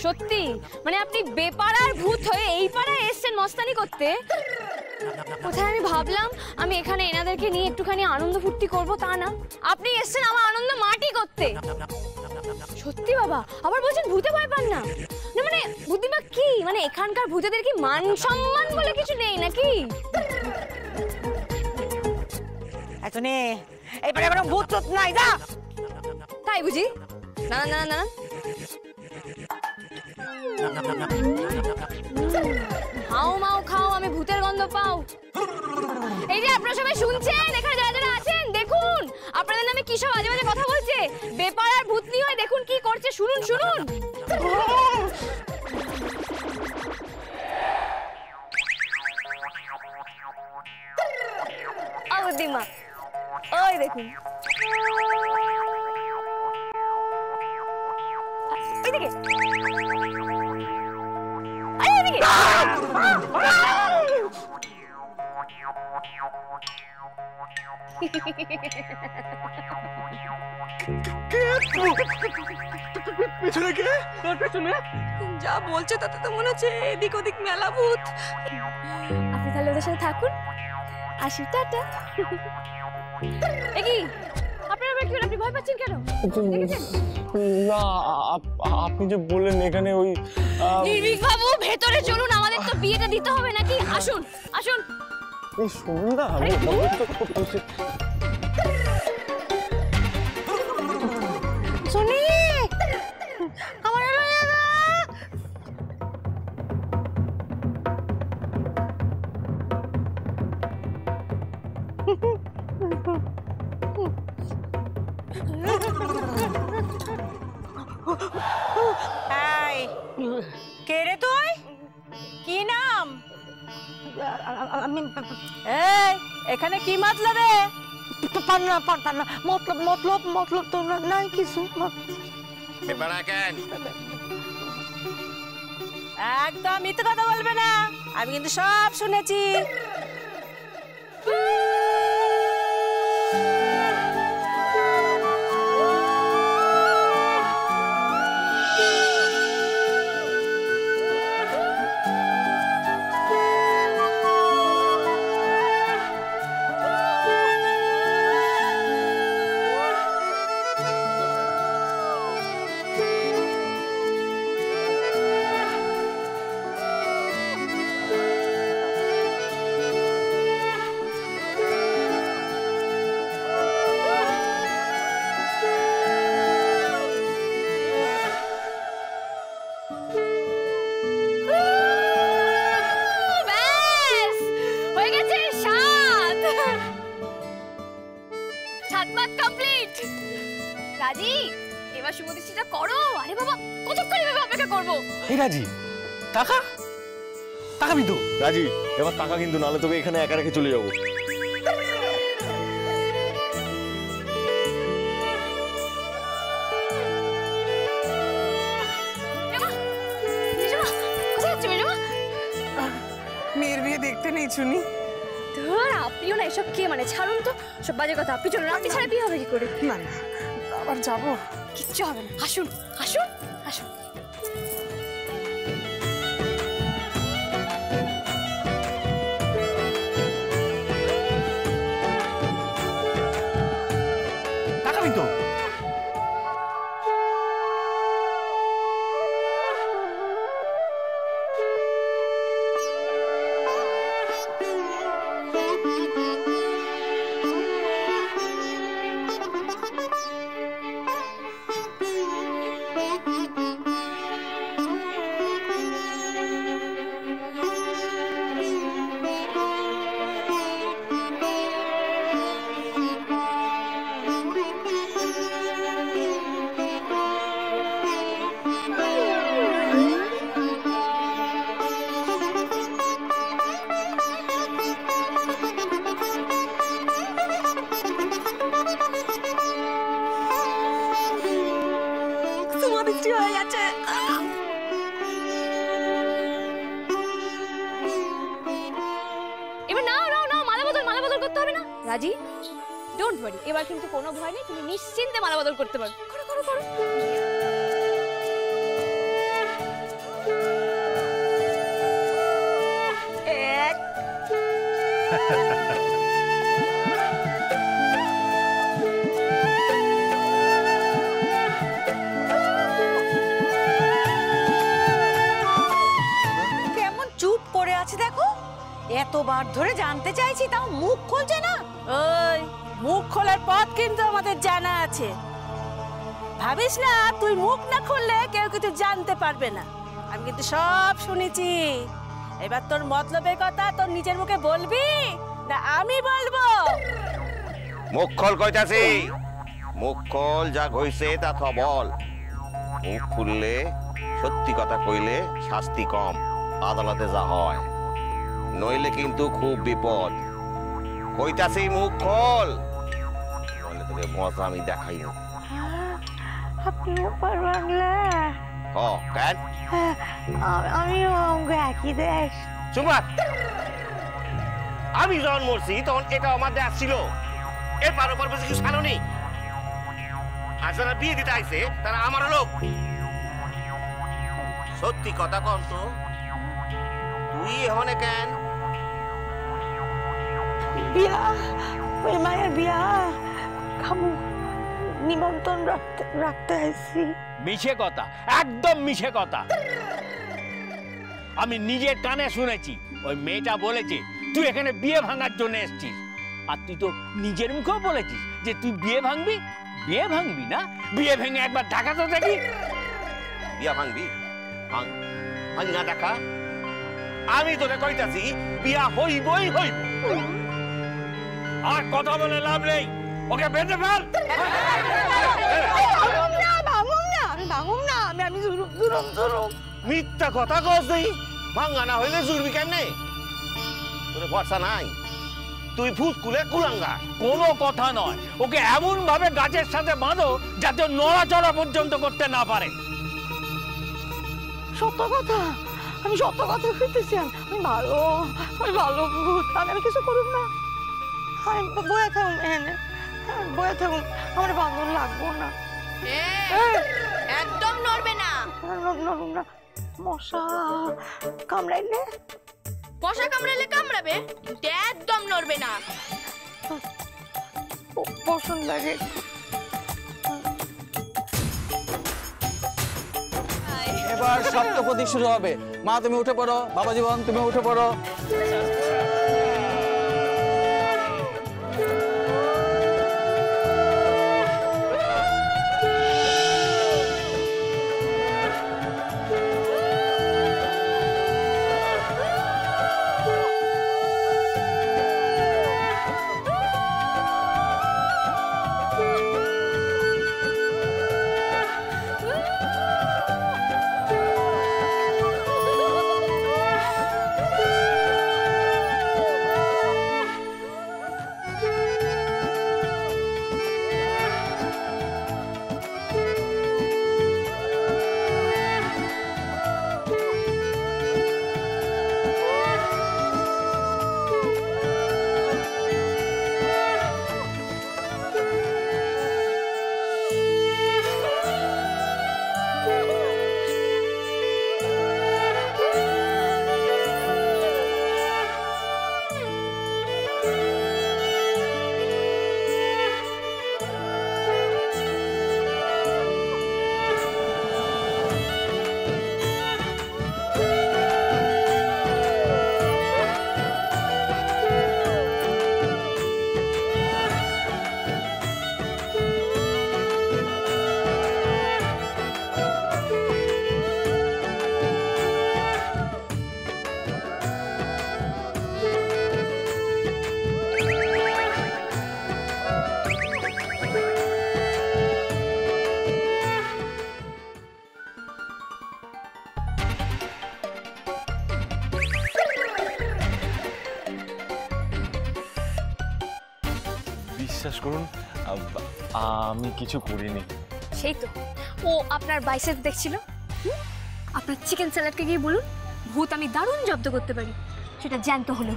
সত্যি মানে আপনি বেপাড়ার ভূত হয়ে এই পাড়ায় এসেছেন মস্তানি করতে? কোথায় আমি ভাবলাম আমি এখানে এনাদেরকে নিয়ে একটুখানি আনন্দ ফুর্তি করবো, তা না, আপনি এসেছেন আমার আনন্দ মাটি করতে। সত্যি বাবা, আবার বলছেন ভূতে ভয় পান না? না মানে বুদ্ধিমা কি, মানে এখানকার ভূতেদের কি মান সম্মান বলে কিছু নেই নাকি? এত নে এইবারে কোনো ভূত টুত নাই, যা। তাই বুঝি? না না না না, হাও মাও খাও, আমি ভূতের গন্ধ পাও। এই যে আপনারা সবাই শুনছেন, এখানে যারা যারা আছেন দেখুন আপনাদের নামে কি সব আজে বাজে কথা বলছে। বেপাড়ার ভূতনি হয়ে দেখুন কি করছে, শুনুন শুনুন। বুদ্ধিমা ওই দেখুন, এদিকে এদিকে। পেছনে কে? তোর পেছনে? যা বলছে তাতে তো মনে হচ্ছে এদিক ওদিক মেলা ভূত। আপনি তাহলে ওদের সাথে থাকুন, আসি, টাটা। কি আপনার আবার কি হলো, আপনি ভয় পাচ্ছেন কেন? না আপনি যে বললেন এখানে ওই নির্ভীক বাবু ভেতরে চলুন, আমাদের তো বিয়েটা দিতে হবে নাকি, আসুন আসুন। এই শুনুন না, আমি শুনি আমার কে রে তুই? কি নাম? এখানে কি মতলবে? মতলব তো নাই কিছু। একদম মিথ্যে কথা বলবে না, আমি কিন্তু সব শুনেছি। রাজি, এবার শুভদৃষ্টিটা করো। আরে বাবা কতক্ষণ এভাবে অপেক্ষা করবো? এই রাজি, টাকা টাকা বিন্দু। রাজি এবার টাকা কিন্তু, নাহলে তোকে এখানে একা রেখে চলে যাবো। মেয়ের বিয়ে দেখতে নেই শুনি। ধর আপনিও না এসব কে, মানে ছাড়ুন তো সব বাজে কথা। আপনি চলুন, আপনি ছাড়া বিয়ে হবে কি করে? না না আবার যাবো, কিচ্ছু হবে না, আসুন আসুন আসুন। টাকা বিন্দু, রাজি, ডোন্ট ওয়ারি, এবার কিন্তু কোনো ভয় নেই, তুমি নিশ্চিন্তে মালা বদল করতে পারো। করো করো করো। কেমন চুপ করে আছে দেখো, এতবার ধরে জানতে চাইছি তাও মুখ খুলছে না। ওই মুখ খোলার পথ কিন্তু আমাদের জানা আছে, ভাবিস না তুই মুখ না খুললে কেউ কিছু জানতে পারবে না। আমি কিন্তু সব শুনেছি। এবার তোর মতলবের কথা তোর নিজের মুখে বলবি না আমি বলবো? মুখ খোল কইতাছি, মুখ খোল, যা হইছে তা তো বল। মুখ খুললে, সত্যি কথা কইলে শাস্তি কম, আদালতে যা হয়, নইলে কিন্তু খুব বিপদ। কইতাছি মুখ খোল, নইলে তোকে মজা আমি দেখাই না। আপনি ওপার বাংলা, কেন? আমি একই দেশ। চুপ কর। আমি যখন মরছি তখন এটা আমার দেশ ছিল, এর পার ওপার বেশি কিছু ছাড়ো নেই। আর যারা বিয়ে দিতে আইছে তারা আমার লোক। সত্যি কথা কম তো, তুই এখানে কেন? বিয়া, ওই মায়ের বিয়া খামু, নিমন্ত্রণ রাখতে আইছি। মিছে কথা, একদম মিছে কথা। আমি নিজের কানে শুনেছি ওই মেয়েটা বলেছে তুই এখানে বিয়ে ভাঙার জন্য এসেছিস। আর তুই তো নিজের মুখেও বলেছিস যে তুই বিয়ে ভাঙবি। বিয়ে ভাঙবি না? বিয়ে ভেঙে একবার ঢাকা তো দেখি। বিয়া ভাঙবি? ভাঙ না দেখা। আমি তোরে কইতাছি বিয়া হইবই হইব। আর কথা বলে লাভ নেই, ওকে বেঁধে ফেল। মিথ্যা কথা কস নেই, ভাঙা না হইলে জুড়বি কেমনে? তোরে ভরসা নাই, তুই ফুসকুলে কুলাঙ্গা। কোনো কথা নয়, ওকে এমন ভাবে গাছের সাথে বাঁধো যাতে নড়াচড়া পর্যন্ত করতে না পারে। সত্য কথা, আমি সত্য কথা কইতেছি। আমি ভালো ভূত, আমি কিছু করুন না। আমি বয়ে থাকুন এখানে, বয়ে থাকুন, আমার বাঁধন লাগবো না। একদম নড়বে না। নড়ুন না, মশা কামড়াইলে? মশা কামড়ালে কামড়াবে, কিন্তু একদম নড়বে না। পছন্দ লাগে। এবার সপ্তপদী শুরু হবে। মা তুমি উঠে পড়ো, বাবা জীবন তুমি উঠে পড়ো। বিশ্বাস করুন আমি কিছু করিনি। সেই তো, ও আপনার বাইসেপ দেখছিল। আপনার চিকেন স্যালাডকে গিয়ে বলুন ভূত আমি দারুণ জব্দ করতে পারি, সেটা জ্যান্ত হলো।